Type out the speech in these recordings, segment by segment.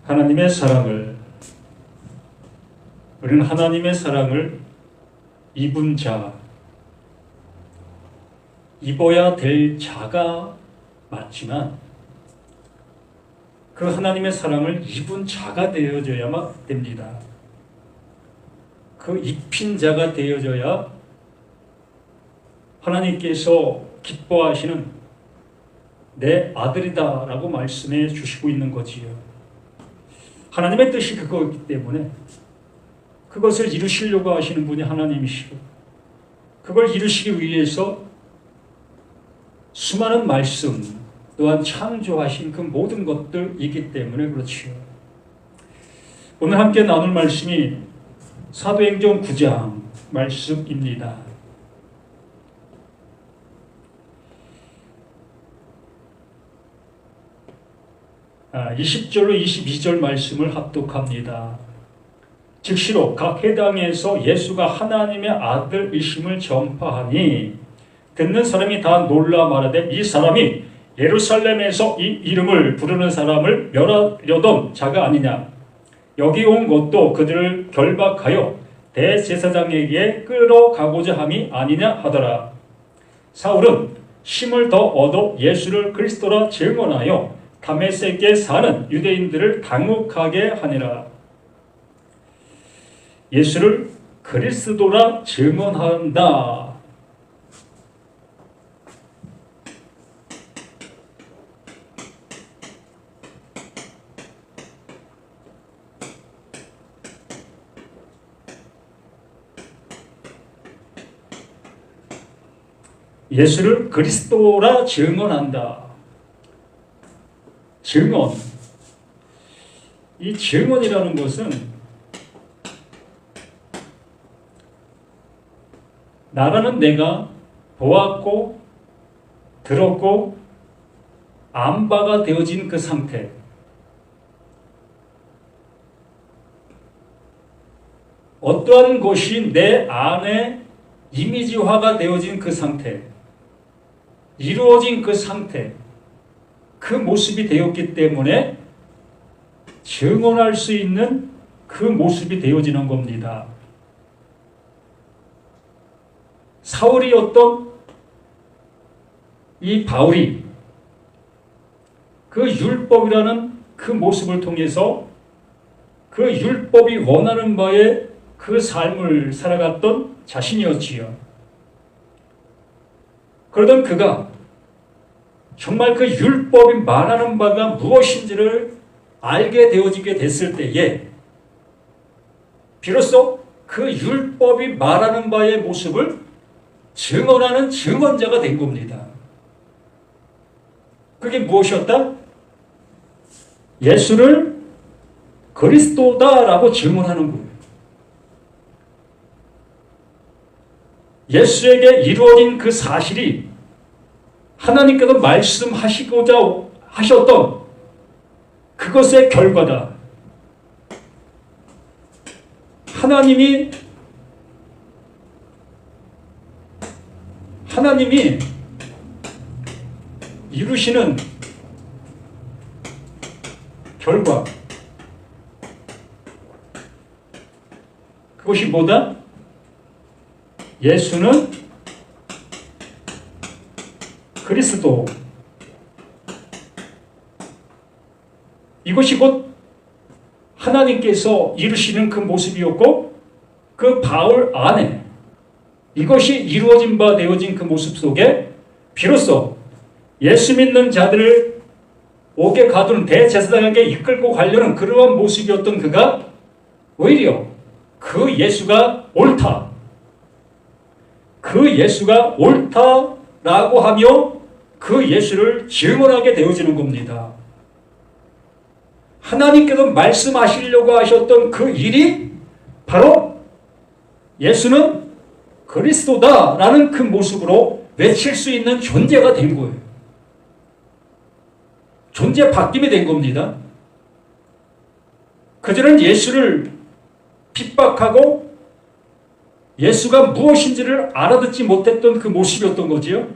하나님의 사랑을, 우리는 하나님의 사랑을 입은 자, 입어야 될 자가 맞지만 그 하나님의 사랑을 입은 자가 되어져야만 됩니다. 그 입힌 자가 되어져야 하나님께서 기뻐하시는 내 아들이다 라고 말씀해 주시고 있는 거지요. 하나님의 뜻이 그거이기 때문에 그것을 이루시려고 하시는 분이 하나님이시고, 그걸 이루시기 위해서 수많은 말씀 또한 창조하신 그 모든 것들이기 때문에 그렇지요. 오늘 함께 나눌 말씀이 사도행전 9장 말씀입니다. 20절로 22절 말씀을 합독합니다. 즉시로 각 회당에서 예수가 하나님의 아들이심을 전파하니 듣는 사람이 다 놀라 말하되 이 사람이 예루살렘에서 이 이름을 부르는 사람을 멸하려던 자가 아니냐. 여기 온 것도 그들을 결박하여 대제사장에게 끌어가고자 함이 아니냐 하더라. 사울은 힘을 더 얻어 예수를 그리스도라 증언하여 다메섹에 사는 유대인들을 당혹하게 하니라. 예수를 그리스도라 증언한다. 예수를 그리스도라 증언한다. 증언. 이 증언이라는 것은 나라는 내가 보았고 들었고 안바가 되어진 그 상태, 어떠한 것이 내 안에 이미지화가 되어진 그 상태, 이루어진 그 상태, 그 모습이 되었기 때문에 증언할 수 있는 그 모습이 되어지는 겁니다. 사울이었던 이 바울이 그 율법이라는 그 모습을 통해서 그 율법이 원하는 바에 그 삶을 살아갔던 자신이었지요. 그러던 그가 정말 그 율법이 말하는 바가 무엇인지를 알게 되어지게 됐을 때에 비로소 그 율법이 말하는 바의 모습을 증언하는 증언자가 된 겁니다. 그게 무엇이었다? 예수를 그리스도다라고 증언하는 거예요. 예수에게 이루어진 그 사실이 하나님께서 말씀하시고자 하셨던 그것의 결과다. 하나님이 이루시는 결과, 그것이 뭐다? 예수는 그리스도. 이것이 곧 하나님께서 이루시는 그 모습이었고, 그 바울 안에 이것이 이루어진 바 되어진 그 모습 속에 비로소 예수 믿는 자들을 옥에 가두는 대제사장에게 이끌고 가려는 그러한 모습이었던 그가 오히려 그 예수가 옳다, 그 예수가 옳다라고 하며 그 예수를 증언하게 되어지는 겁니다. 하나님께서 말씀하시려고 하셨던 그 일이 바로 예수는 그리스도다라는 그 모습으로 외칠 수 있는 존재가 된 거예요. 존재 바뀜이 된 겁니다. 그전엔 예수를 핍박하고 예수가 무엇인지를 알아듣지 못했던 그 모습이었던 거지요.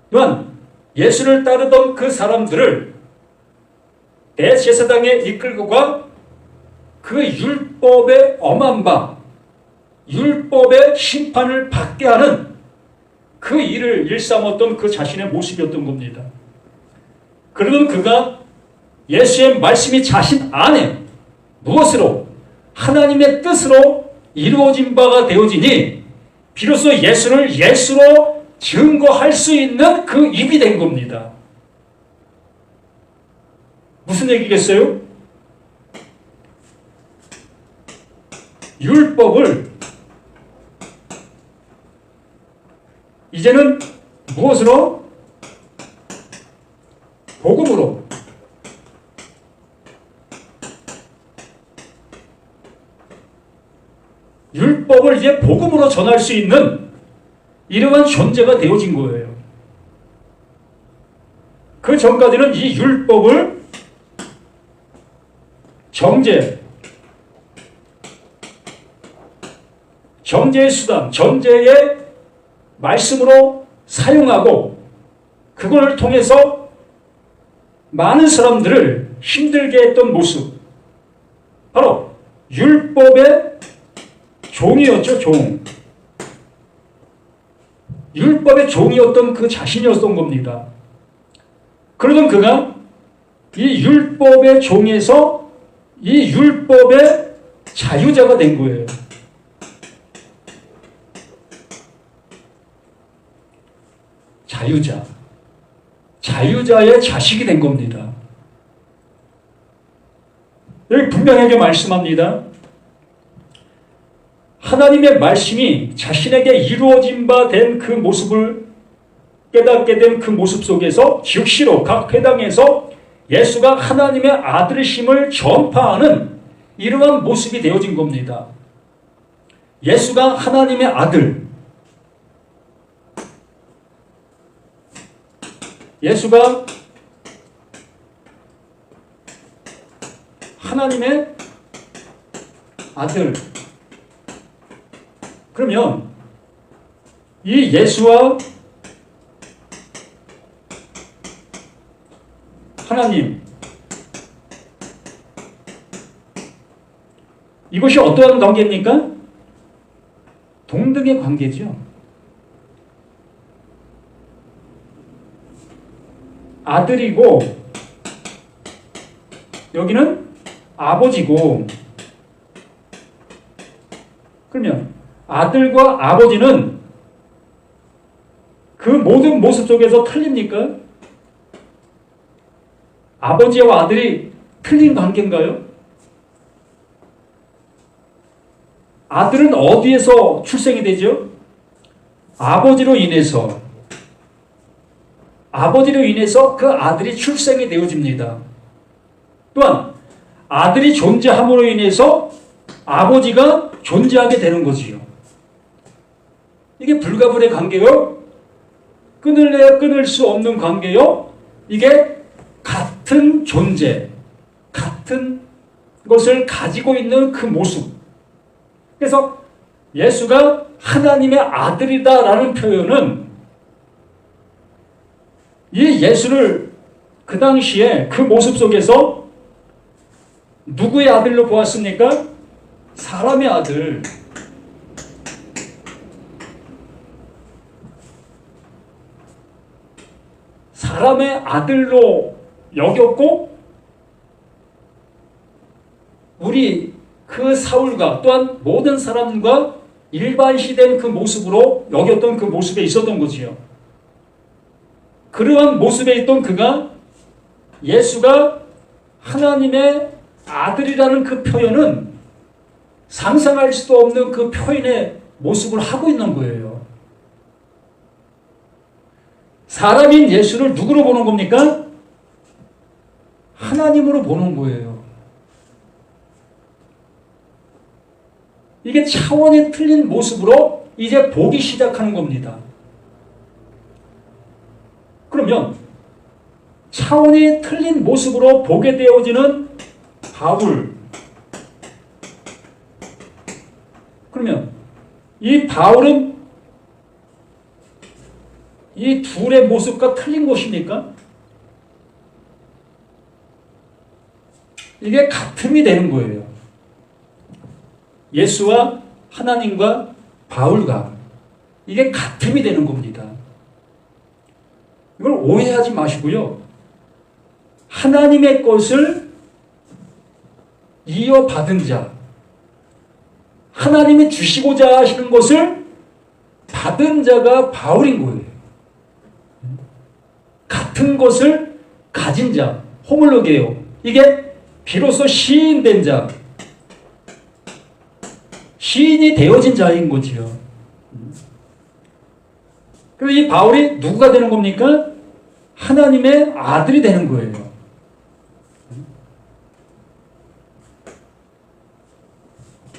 또한 예수를 따르던 그 사람들을 대제사장에 이끌고가 그 율법의 엄한 바, 율법의 심판을 받게 하는 그 일을 일삼았던 그 자신의 모습이었던 겁니다. 그러던 그가 예수의 말씀이 자신 안에 무엇으로? 하나님의 뜻으로 이루어진 바가 되어지니 비로소 예수를 예수로 증거할 수 있는 그 입이 된 겁니다. 무슨 얘기겠어요? 율법을 이제는 무엇으로? 복음으로. 율법을 이제 복음으로 전할 수 있는 이러한 존재가 되어진 거예요. 그 전까지는 이 율법을 정죄의 수단, 정죄의 말씀으로 사용하고 그걸 통해서 많은 사람들을 힘들게 했던 모습, 바로 율법의 종이었죠. 종. 율법의 종이었던 그 자신이었던 겁니다. 그러던 그가 이 율법의 종에서 이 율법의 자유자가 된 거예요. 자유자의 자식이 된 겁니다. 여기 분명하게 말씀합니다. 하나님의 말씀이 자신에게 이루어진 바 된 그 모습을 깨닫게 된 그 모습 속에서 즉시로 각 회당에서 예수가 하나님의 아들이심을 전파하는 이러한 모습이 되어진 겁니다. 예수가 하나님의 아들, 예수가 하나님의 아들. 그러면 이 예수와 하나님, 이것이 어떠한 관계입니까? 동등의 관계죠. 아들이고 여기는 아버지고, 그러면 아들과 아버지는 그 모든 모습 속에서 틀립니까? 아버지와 아들이 틀린 관계인가요? 아들은 어디에서 출생이 되죠? 아버지로 인해서 그 아들이 출생이 되어집니다. 또한 아들이 존재함으로 인해서 아버지가 존재하게 되는 거지요. 이게 불가분의 관계요. 끊을래야 끊을 수 없는 관계요. 이게 같은 존재, 같은 것을 가지고 있는 그 모습. 그래서 예수가 하나님의 아들이다라는 표현은 이 예수를 그 당시에 그 모습 속에서 누구의 아들로 보았습니까? 사람의 아들. 사람의 아들로 여겼고, 우리 그 사울과 또한 모든 사람과 일반시된 그 모습으로 여겼던 그 모습에 있었던 거지요. 그러한 모습에 있던 그가 예수가 하나님의 아들이라는 그 표현은 상상할 수도 없는 그 표현의 모습을 하고 있는 거예요. 사람인 예수를 누구로 보는 겁니까? 하나님으로 보는 거예요. 이게 차원이 틀린 모습으로 이제 보기 시작하는 겁니다. 그러면 차원이 틀린 모습으로 보게 되어지는 바울. 그러면 이 바울은 이 둘의 모습과 틀린 것입니까? 이게 같음이 되는 거예요. 예수와 하나님과 바울과 이게 같음이 되는 겁니다. 이걸 오해하지 마시고요. 하나님의 것을 이어받은 자, 하나님이 주시고자 하시는 것을 받은 자가 바울인 거예요. 같은 것을 가진 자, 호물로게요. 이게 비로소 시인된 자, 시인이 되어진 자인 거지요. 그래서 이 바울이 누구가 되는 겁니까? 하나님의 아들이 되는 거예요.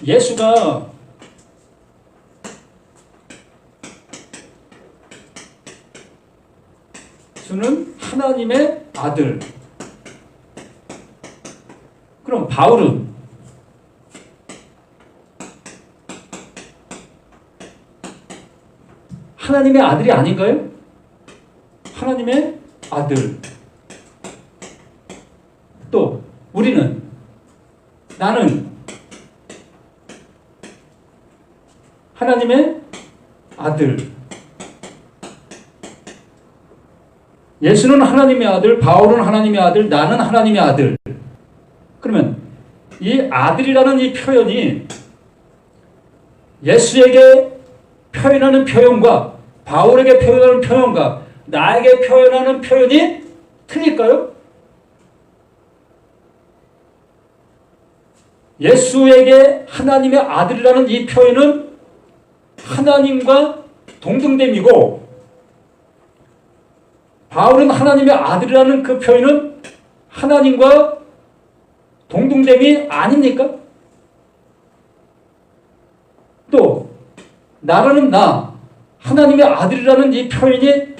예수가 예수는 하나님의 아들. 그럼 바울은 하나님의 아들이 아닌가요? 하나님의 아들. 또 우리는, 나는 하나님의 아들. 예수는 하나님의 아들, 바울은 하나님의 아들, 나는 하나님의 아들. 그러면 이 아들이라는 이 표현이 예수에게 표현하는 표현과 바울에게 표현하는 표현과 나에게 표현하는 표현이 틀릴까요? 예수에게 하나님의 아들이라는 이 표현은 하나님과 동등됨이고, 바울은 하나님의 아들이라는 그 표현은 하나님과 동등됨이 아닙니까? 또 나라는 나, 하나님의 아들이라는 이 표현이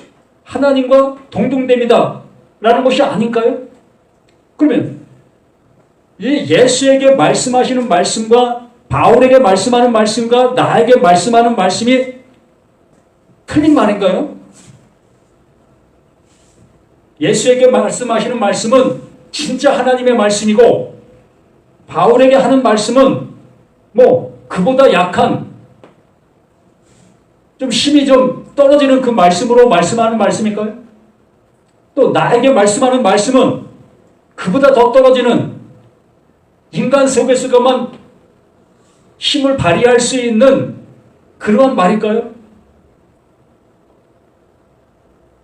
하나님과 동등됨이다 라는 것이 아닐까요? 그러면 이 예수에게 말씀하시는 말씀과 바울에게 말씀하는 말씀과 나에게 말씀하는 말씀이 틀린 말인가요? 예수에게 말씀하시는 말씀은 진짜 하나님의 말씀이고, 바울에게 하는 말씀은 그보다 약한, 좀 힘이 좀 떨어지는 그 말씀으로 말씀하는 말씀일까요? 또 나에게 말씀하는 말씀은 그보다 더 떨어지는, 인간 속에서만 힘을 발휘할 수 있는 그러한 말일까요?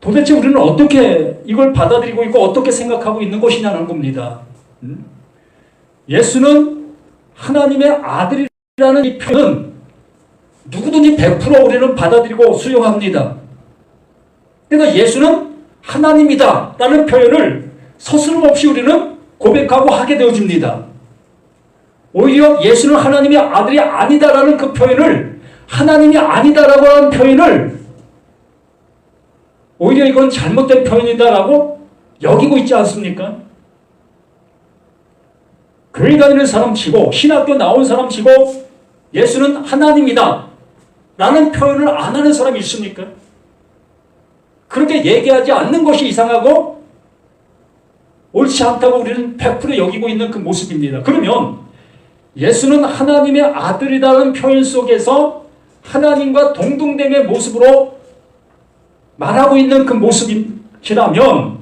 도대체 우리는 어떻게 이걸 받아들이고 있고 어떻게 생각하고 있는 것이냐는 겁니다. 예수는 하나님의 아들이라는 이 표현은 누구든지 100% 우리는 받아들이고 수용합니다. 그러니까 예수는 하나님이다 라는 표현을 서슴없이 우리는 고백하고 하게 되어집니다. 오히려 예수는 하나님의 아들이 아니다라는 그 표현을, 하나님이 아니다라고 하는 표현을 오히려 이건 잘못된 표현이다라고 여기고 있지 않습니까? 교회 다니는 사람 치고 신학교 나온 사람 치고 예수는 하나님이다 라는 표현을 안 하는 사람이 있습니까? 그렇게 얘기하지 않는 것이 이상하고 옳지 않다고 우리는 100% 여기고 있는 그 모습입니다. 그러면 예수는 하나님의 아들이라는 표현 속에서 하나님과 동등됨의 모습으로 말하고 있는 그 모습이라면,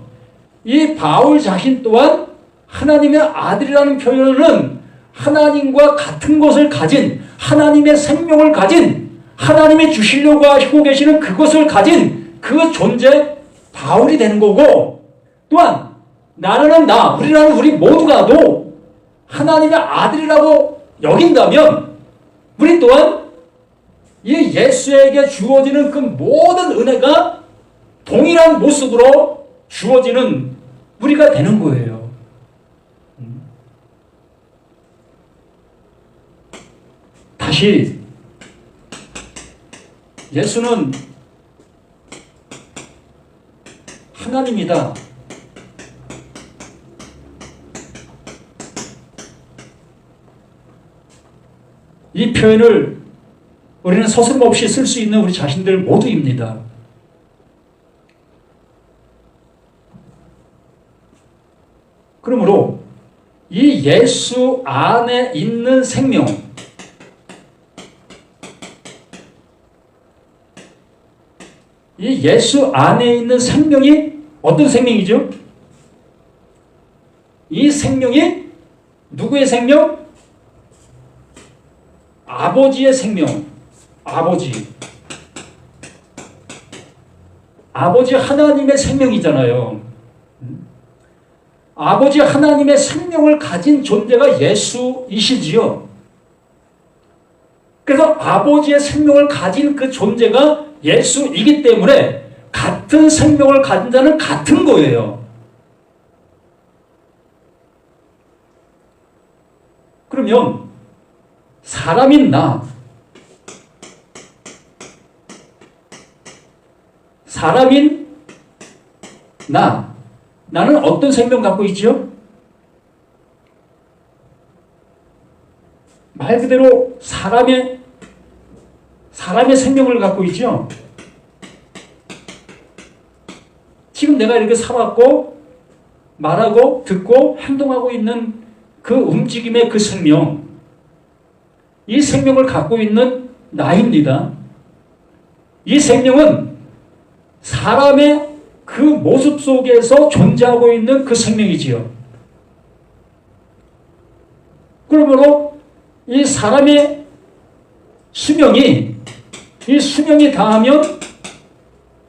이 바울 자신 또한 하나님의 아들이라는 표현은 하나님과 같은 것을 가진, 하나님의 생명을 가진, 하나님이 주시려고 하시고 계시는 그것을 가진 그 존재 바울이 되는 거고, 또한 나라는 나, 우리라는 우리 모두가도 하나님의 아들이라고 여긴다면 우리 또한 이 예수에게 주어지는 그 모든 은혜가 동일한 모습으로 주어지는 우리가 되는 거예요. 다시 예수는 하나님이다. 이 표현을 우리는 서슴없이 쓸 수 있는 우리 자신들 모두입니다. 그러므로 이 예수 안에 있는 생명, 이 예수 안에 있는 생명이 어떤 생명이죠? 이 생명이 누구의 생명? 아버지의 생명. 아버지 하나님의 생명이잖아요. 아버지 하나님의 생명을 가진 존재가 예수이시지요. 그래서 아버지의 생명을 가진 그 존재가 예수이기 때문에 같은 생명을 가진 자는 같은 거예요. 그러면 사람인 나는 어떤 생명 갖고 있죠? 말 그대로 사람의 생명을 갖고 있죠. 지금 내가 이렇게 살았고 말하고 듣고 행동하고 있는 그 움직임의 그 생명, 이 생명을 갖고 있는 나입니다. 이 생명은 사람의 그 모습 속에서 존재하고 있는 그 생명이지요. 그러므로 이 사람의 수명이 다하면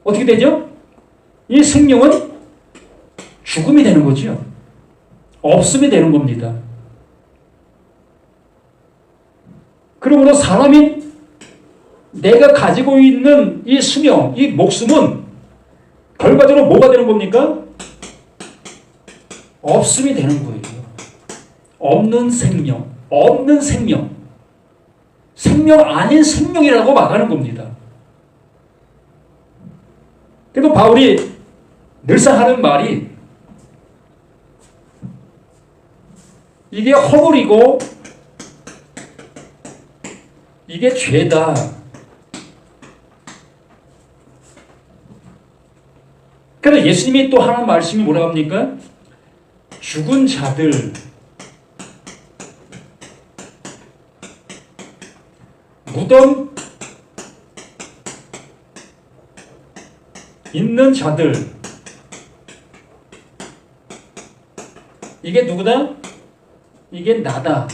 어떻게 되죠? 이 생명은 죽음이 되는 거죠. 없음이 되는 겁니다. 그러므로 사람이 내가 가지고 있는 이 수명, 이 목숨은 결과적으로 뭐가 되는 겁니까? 없음이 되는 거예요. 없는 생명. 생명 아닌 생명이라고 말하는 겁니다. 그래도 바울이 늘상 하는 말이 이게 허물이고 이게 죄다. 그래서 예수님이 또 하는 말씀이 뭐라고 합니까? 죽은 자들, 무덤 있는 자들, 이게 누구다? 이게 나다.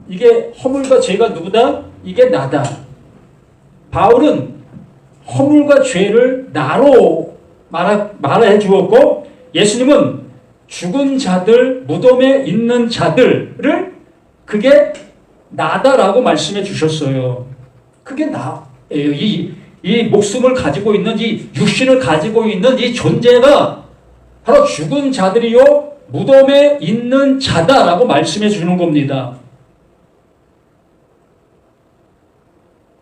이게 허물과 죄가 누구다? 이게 나다. 바울은 허물과 죄를 나로 말해 주었고, 예수님은 죽은 자들, 무덤에 있는 자들을 그게 나다라고 말씀해 주셨어요. 그게 나예요. 이 목숨을 가지고 있는, 이 육신을 가지고 있는 이 존재가 바로 죽은 자들이요 무덤에 있는 자다라고 말씀해 주는 겁니다.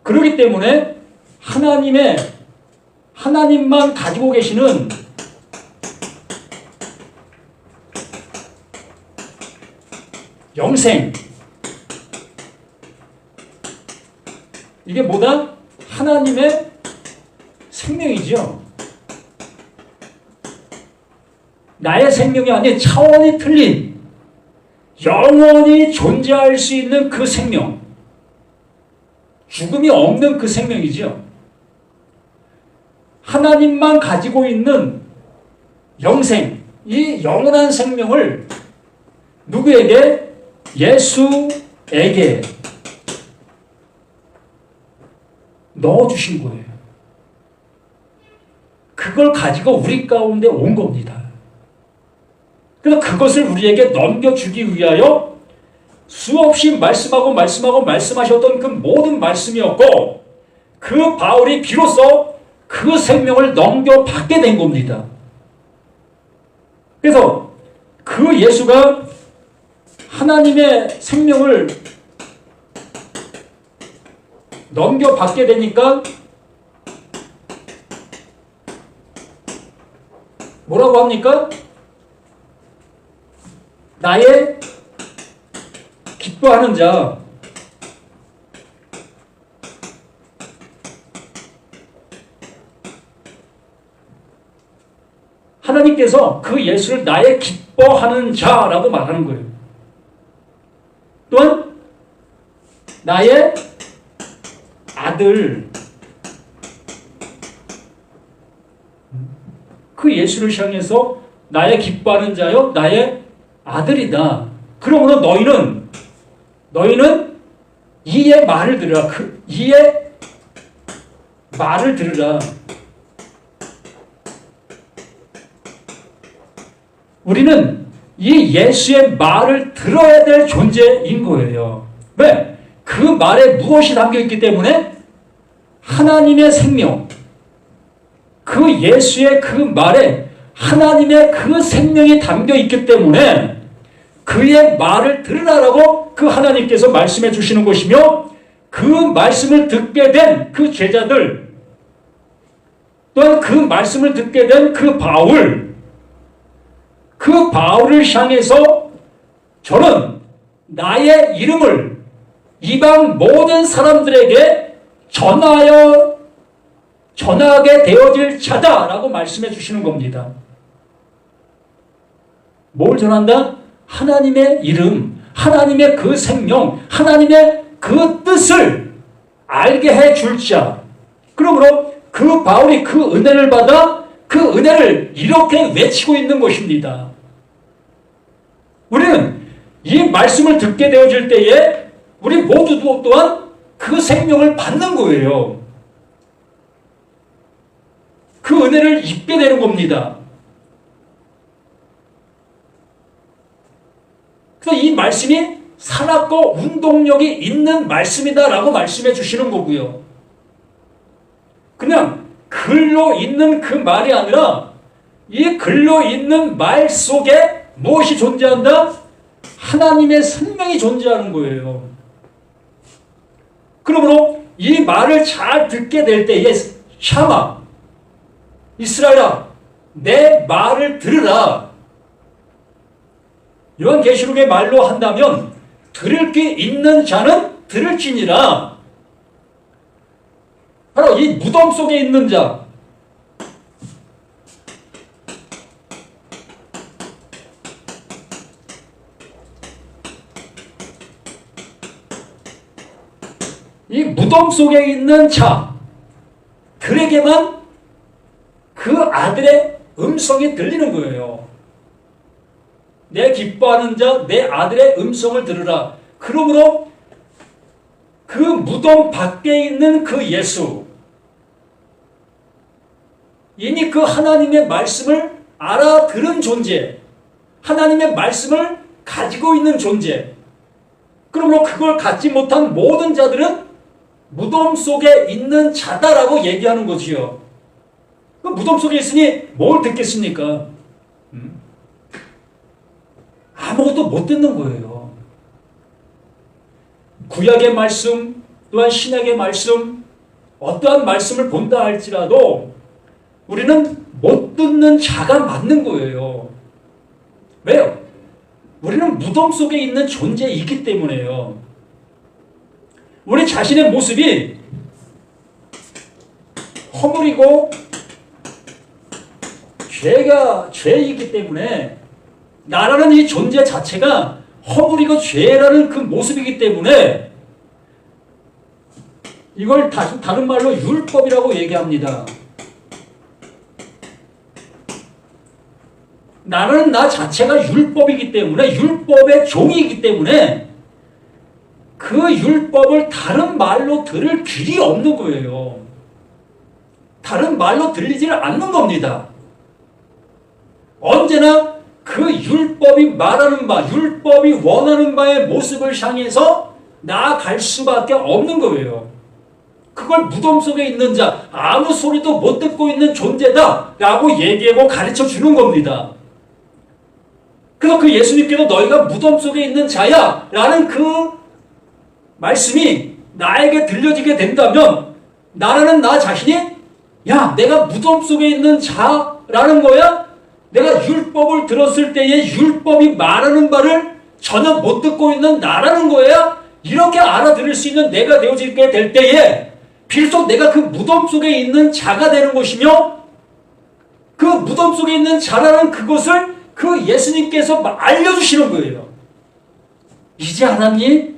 그렇기 때문에 하나님만 가지고 계시는 영생, 이게 뭐다? 하나님의 생명이죠. 나의 생명이 아닌 차원이 틀린 영원히 존재할 수 있는 그 생명, 죽음이 없는 그 생명이죠. 하나님만 가지고 있는 영생, 이 영원한 생명을 누구에게? 예수에게 넣어주신 거예요. 그걸 가지고 우리 가운데 온 겁니다. 그래서 그것을 우리에게 넘겨주기 위하여 수없이 말씀하셨던 그 모든 말씀이었고, 그 바울이 비로소 그 생명을 넘겨받게 된 겁니다. 그래서 그 예수가 하나님의 생명을 넘겨받게 되니까 뭐라고 합니까? 나의 기뻐하는 자, 하나님께서 그 예수를 나의 기뻐하는 자라고 말하는 거예요. 또한 나의 아들, 그 예수를 향해서 나의 기뻐하는 자요 나의 아들이다. 그러므로 너희는 이의 말을 들으라. 이의 말을 들으라. 우리는 이 예수의 말을 들어야 될 존재인 거예요. 왜? 그 말에 무엇이 담겨있기 때문에 하나님의 생명, 그 예수의 그 말에 하나님의 그 생명이 담겨있기 때문에 그의 말을 들으라라고 그 하나님께서 말씀해 주시는 것이며, 그 말씀을 듣게 된 그 제자들, 또한 그 말씀을 듣게 된 그 바울을 향해서 저는 나의 이름을 이방 모든 사람들에게 전하게 되어질 자다라고 말씀해 주시는 겁니다. 뭘 전한다? 하나님의 이름, 하나님의 그 생명, 하나님의 그 뜻을 알게 해줄 자. 그러므로 그 바울이 그 은혜를 받아 그 은혜를 이렇게 외치고 있는 것입니다. 우리는 이 말씀을 듣게 되어질 때에 우리 모두도 또한 그 생명을 받는 거예요. 그 은혜를 입게 되는 겁니다. 그래서 이 말씀이 살았고 운동력이 있는 말씀이다라고 말씀해 주시는 거고요. 그냥 글로 있는 그 말이 아니라 이 글로 있는 말 속에 무엇이 존재한다? 하나님의 생명이 존재하는 거예요. 그러므로 이 말을 잘 듣게 될 때에 샤마, 이스라엘아, 내 말을 들으라. 요한계시록의 말로 한다면 들을 게 있는 자는 들을지니라. 바로 이 무덤 속에 있는 자, 이 무덤 속에 있는 자들에게만 그 아들의 음성이 들리는 거예요. 내 기뻐하는 자, 내 아들의 음성을 들으라. 그러므로 그 무덤 밖에 있는 그 예수, 이미 그 하나님의 말씀을 알아들은 존재, 하나님의 말씀을 가지고 있는 존재, 그러므로 그걸 갖지 못한 모든 자들은 무덤 속에 있는 자다라고 얘기하는 거지요. 그 무덤 속에 있으니 뭘 듣겠습니까? 아무것도 못 듣는 거예요. 구약의 말씀, 또한 신약의 말씀, 어떠한 말씀을 본다 할지라도 우리는 못 듣는 자가 맞는 거예요. 왜요? 우리는 무덤 속에 있는 존재이기 때문에요. 우리 자신의 모습이 허물이고 죄이기 때문에, 나라는 이 존재 자체가 허물이고 죄라는 그 모습이기 때문에 이걸 다른 말로 율법이라고 얘기합니다. 나는 나 자체가 율법이기 때문에, 율법의 종이기 때문에 그 율법을 다른 말로 들을 길이 없는 거예요. 다른 말로 들리지를 않는 겁니다. 언제나 그 율법이 말하는 바, 율법이 원하는 바의 모습을 향해서 나아갈 수밖에 없는 거예요. 그걸 무덤 속에 있는 자, 아무 소리도 못 듣고 있는 존재다 라고 얘기하고 가르쳐 주는 겁니다. 그래서 그 예수님께서 너희가 무덤 속에 있는 자야 라는 그 말씀이 나에게 들려지게 된다면, 나라는 나 자신이 야, 내가 무덤 속에 있는 자라는 거야? 내가 율법을 들었을 때에 율법이 말하는 바를 전혀 못 듣고 있는 나라는 거야? 이렇게 알아들을 수 있는 내가 되어지게 될 때에 비로소 내가 그 무덤 속에 있는 자가 되는 것이며, 그 그 무덤 속에 있는 자라는 그것을 그 예수님께서 알려주시는 거예요. 이제 알았니?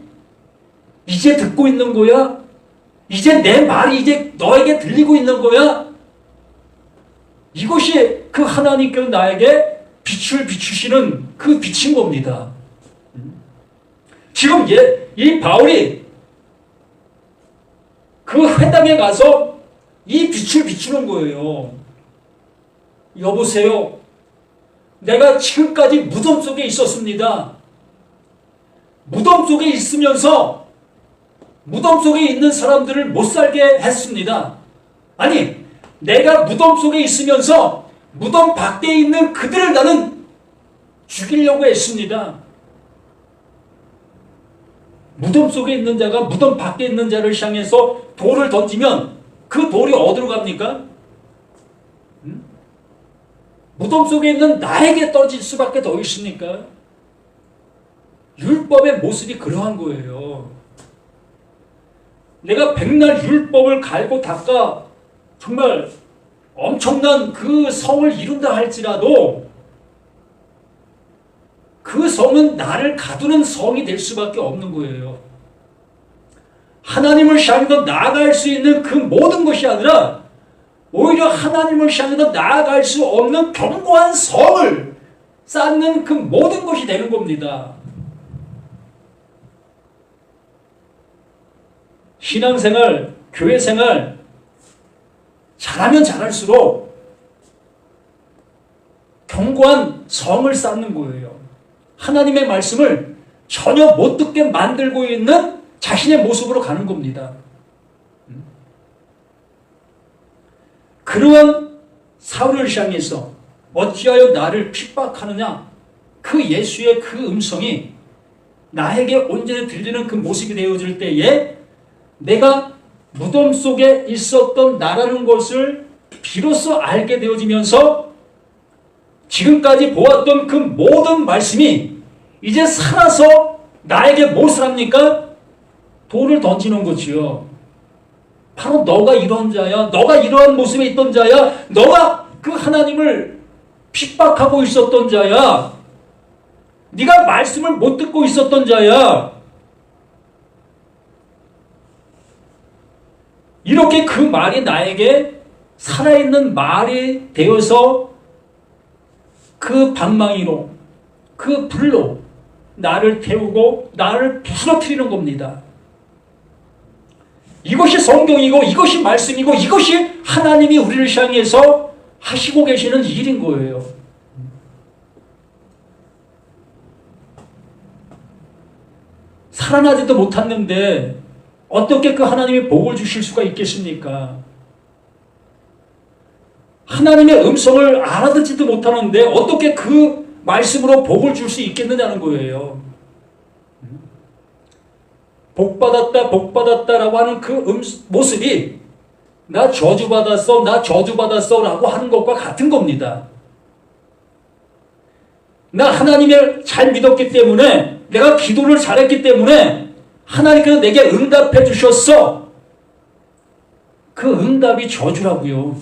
이제 듣고 있는 거야? 이제 내 말이 이제 너에게 들리고 있는 거야? 이것이 그 하나님께서 나에게 빛을 비추시는 그 빛인 겁니다. 지금 이 바울이 그 회당에 가서 이 빛을 비추는 거예요. 여보세요. 내가 지금까지 무덤 속에 있었습니다. 무덤 속에 있으면서 무덤 속에 있는 사람들을 못 살게 했습니다. 아니, 내가 무덤 속에 있으면서 무덤 밖에 있는 그들을 나는 죽이려고 했습니다. 무덤 속에 있는 자가 무덤 밖에 있는 자를 향해서 돌을 던지면 그 돌이 어디로 갑니까? 무덤 속에 있는 나에게 떨어질 수밖에 더 있습니까? 율법의 모습이 그러한 거예요. 내가 백날 율법을 갈고 닦아 정말 엄청난 그 성을 이룬다 할지라도 그 성은 나를 가두는 성이 될 수밖에 없는 거예요. 하나님을 향해서 나아갈 수 있는 그 모든 것이 아니라 오히려 하나님을 향해서 나아갈 수 없는 견고한 성을 쌓는 그 모든 것이 되는 겁니다. 신앙생활, 교회생활 잘하면 잘할수록 견고한 성을 쌓는 거예요. 하나님의 말씀을 전혀 못 듣게 만들고 있는 자신의 모습으로 가는 겁니다. 그러한 사울을 향해서 어찌하여 나를 핍박하느냐, 그 예수의 그 음성이 나에게 온전히 들리는 그 모습이 되어질 때에 내가 무덤 속에 있었던 나라는 것을 비로소 알게 되어지면서 지금까지 보았던 그 모든 말씀이 이제 살아서 나에게 무엇을 합니까? 돌을 던지는 거지요. 바로 너가 이런 자야. 너가 이러한 모습에 있던 자야. 너가 그 하나님을 핍박하고 있었던 자야. 네가 말씀을 못 듣고 있었던 자야. 이렇게 그 말이 나에게 살아있는 말이 되어서 그 방망이로, 그 불로 나를 태우고 나를 부스러뜨리는 겁니다. 이것이 성경이고 이것이 말씀이고 이것이 하나님이 우리를 향해서 하시고 계시는 일인 거예요. 살아나지도 못했는데 어떻게 그 하나님이 복을 주실 수가 있겠습니까? 하나님의 음성을 알아듣지도 못하는데 어떻게 그 말씀으로 복을 줄 수 있겠느냐는 거예요. 복받았다, 복받았다라고 하는 그 모습이 나 저주받았어, 나 저주받았어 라고 하는 것과 같은 겁니다. 나 하나님을 잘 믿었기 때문에, 내가 기도를 잘했기 때문에 하나님께서 내게 응답해 주셨어. 그 응답이 저주라고요.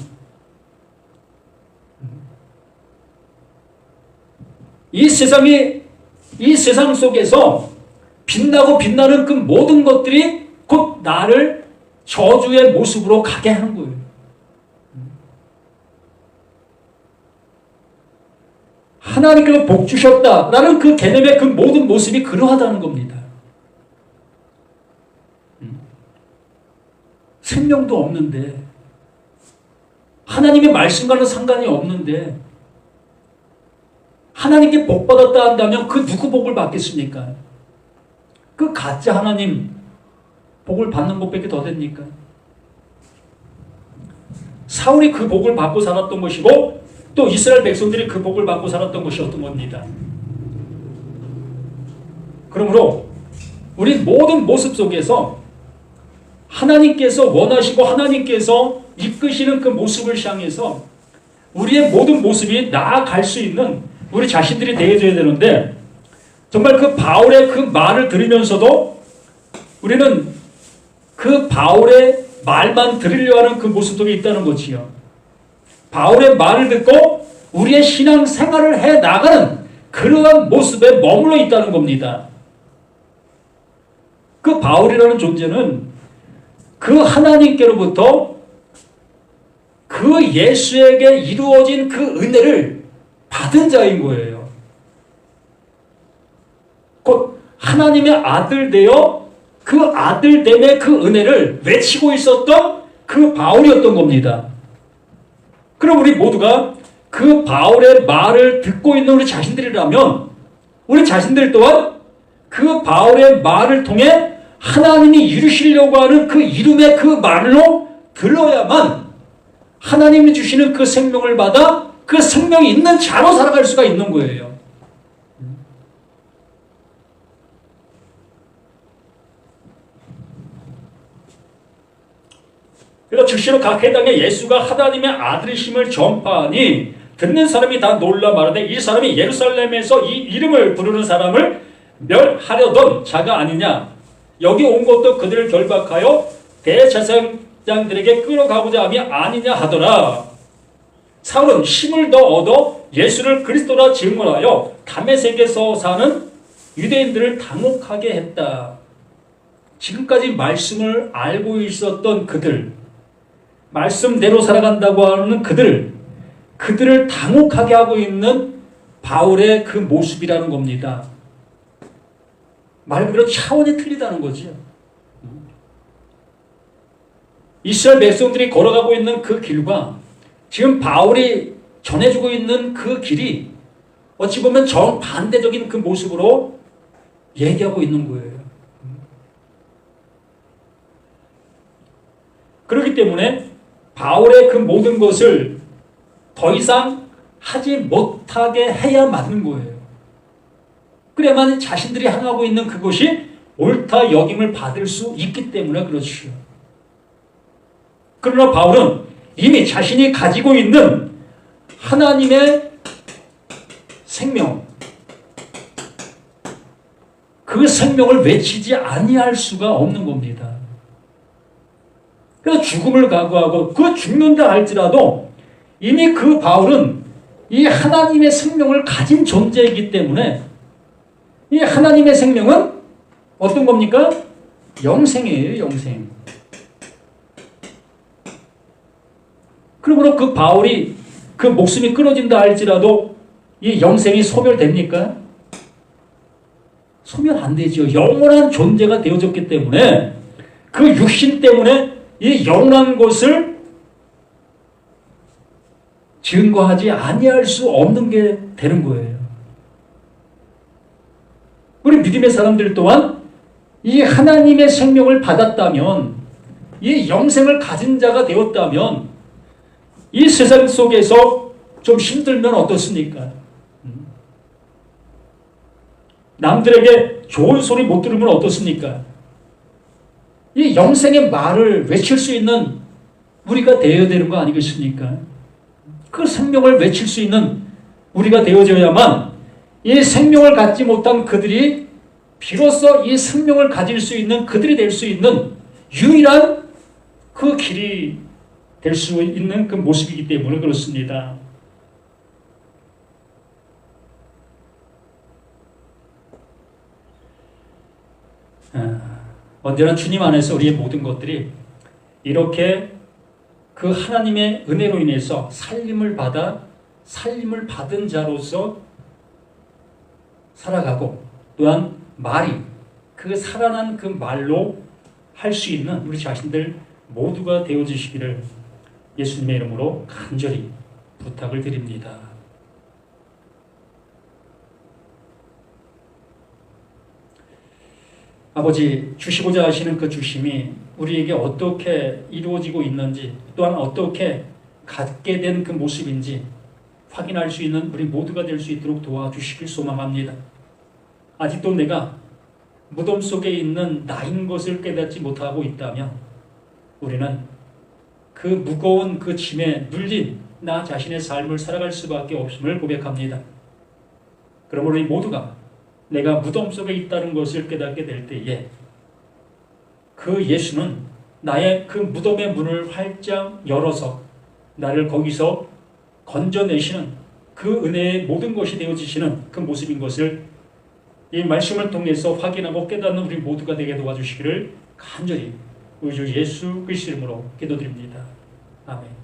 이 세상 속에서 빛나고 빛나는 그 모든 것들이 곧 나를 저주의 모습으로 가게 하는 거예요. 하나님께서 복 주셨다라는 그 개념의 그 모든 모습이 그러하다는 겁니다. 생명도 없는데, 하나님의 말씀과는 상관이 없는데, 하나님께 복 받았다 한다면 그 누구 복을 받겠습니까? 그 가짜 하나님 복을 받는 것밖에 더 됩니까? 사울이 그 복을 받고 살았던 것이고 또 이스라엘 백성들이 그 복을 받고 살았던 것이 어떤 겁니다. 그러므로 우리 모든 모습 속에서 하나님께서 원하시고 하나님께서 이끄시는 그 모습을 향해서 우리의 모든 모습이 나아갈 수 있는 우리 자신들이 되어져야 되는데, 정말 그 바울의 그 말을 들으면서도 우리는 그 바울의 말만 들으려 하는 그 모습 속에 있다는 거지요. 바울의 말을 듣고 우리의 신앙 생활을 해 나가는 그러한 모습에 머물러 있다는 겁니다. 그 바울이라는 존재는 그 하나님께로부터 그 예수에게 이루어진 그 은혜를 받은 자인 거예요. 곧 하나님의 아들 되어 그 아들됨의 그 은혜를 외치고 있었던 그 바울이었던 겁니다. 그럼 우리 모두가 그 바울의 말을 듣고 있는 우리 자신들이라면 우리 자신들 또한 그 바울의 말을 통해 하나님이 이루시려고 하는 그 이름의 그 말로 들어야만 하나님이 주시는 그 생명을 받아 그 생명이 있는 자로 살아갈 수가 있는 거예요. 그래서 즉시로 각 해당에 예수가 하나님의 아들이심을 전파하니 듣는 사람이 다 놀라 말하되 이 사람이 예루살렘에서 이 이름을 부르는 사람을 멸하려던 자가 아니냐. 여기 온 것도 그들을 결박하여 대제사장들에게 끌어가고자 함이 아니냐 하더라. 사울은 힘을 더 얻어 예수를 그리스도라 증언하여 다메섹에서 사는 유대인들을 당혹하게 했다. 지금까지 말씀을 알고 있었던 그들, 말씀대로 살아간다고 하는 그들을 당혹하게 하고 있는 바울의 그 모습이라는 겁니다. 말 그대로 차원이 틀리다는 거죠. 이스라엘 백성들이 걸어가고 있는 그 길과 지금 바울이 전해주고 있는 그 길이 어찌 보면 정반대적인 그 모습으로 얘기하고 있는 거예요. 그렇기 때문에 바울의 그 모든 것을 더 이상 하지 못하게 해야 맞는 거예요. 그래야만 자신들이 향하고 있는 그것이 옳다 여김을 받을 수 있기 때문에 그렇지요. 그러나 바울은 이미 자신이 가지고 있는 하나님의 생명, 그 생명을 외치지 아니할 수가 없는 겁니다. 그래서 죽음을 각오하고 그 죽는다 할지라도 이미 그 바울은 이 하나님의 생명을 가진 존재이기 때문에 이 하나님의 생명은 어떤 겁니까? 영생이에요, 영생. 그러므로 그 바울이 그 목숨이 끊어진다 할지라도 이 영생이 소멸됩니까? 소멸 안 되죠. 영원한 존재가 되어졌기 때문에 그 육신 때문에 이 영원한 것을 증거하지 아니할 수 없는 게 되는 거예요. 우리 믿음의 사람들 또한 이 하나님의 생명을 받았다면, 이 영생을 가진 자가 되었다면 이 세상 속에서 좀 힘들면 어떻습니까? 남들에게 좋은 소리 못 들으면 어떻습니까? 이 영생의 말을 외칠 수 있는 우리가 되어야 되는 거 아니겠습니까? 그 생명을 외칠 수 있는 우리가 되어져야만 이 생명을 갖지 못한 그들이 비로소 이 생명을 가질 수 있는 그들이 될 수 있는 유일한 그 길이 될 수 있는 그 모습이기 때문에 그렇습니다. 언제나 주님 안에서 우리의 모든 것들이 이렇게 그 하나님의 은혜로 인해서 살림을 받은 자로서 살아가고, 또한 말이 그 살아난 그 말로 할 수 있는 우리 자신들 모두가 되어주시기를 예수님의 이름으로 간절히 부탁을 드립니다. 아버지, 주시고자 하시는 그 주심이 우리에게 어떻게 이루어지고 있는지, 또한 어떻게 갖게 된 그 모습인지 확인할 수 있는 우리 모두가 될 수 있도록 도와주시길 소망합니다. 아직도 내가 무덤 속에 있는 나인 것을 깨닫지 못하고 있다면 우리는 그 무거운 그 짐에 눌린 나 자신의 삶을 살아갈 수밖에 없음을 고백합니다. 그러므로 우리 모두가 내가 무덤 속에 있다는 것을 깨닫게 될 때에 그 예수는 나의 그 무덤의 문을 활짝 열어서 나를 거기서 건져내시는 그 은혜의 모든 것이 되어지시는 그 모습인 것을 이 말씀을 통해서 확인하고 깨닫는 우리 모두가 되게 도와주시기를 간절히 우리 주 예수 그리스도 이름으로 기도드립니다. 아멘.